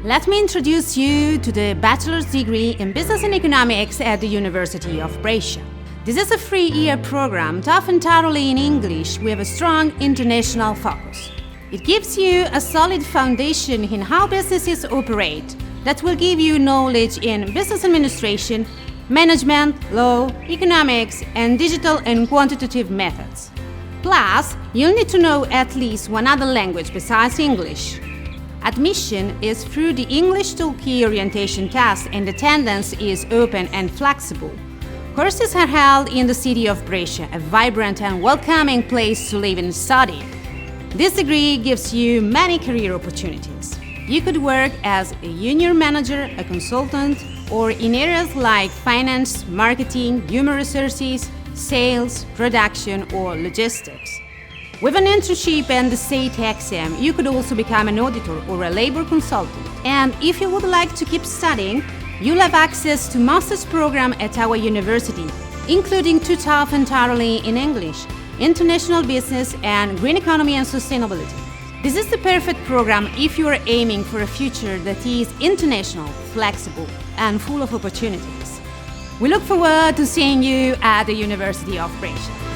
Let me introduce you to the bachelor's degree in Business and Economics at the University of Brescia. This is a 3-year program taught entirely in English with a strong international focus. It gives you a solid foundation in how businesses operate that will give you knowledge in business administration, management, law, economics, and digital and quantitative methods. Plus, you'll need to know at least one other language besides English. Admission is through the English Toolkey orientation test and attendance is open and flexible. Courses are held in the city of Brescia, a vibrant and welcoming place to live and study. This degree gives you many career opportunities. You could work as a junior manager, a consultant, or in areas like finance, marketing, human resources, sales, production, or logistics. With an internship and the state exam, you could also become an auditor or a labor consultant. And if you would like to keep studying, you'll have access to master's program at our university, including two TOEFL entirely in English, international business, and green economy and sustainability. This is the perfect program if you are aiming for a future that is international, flexible, and full of opportunities. We look forward to seeing you at the University of Brescia.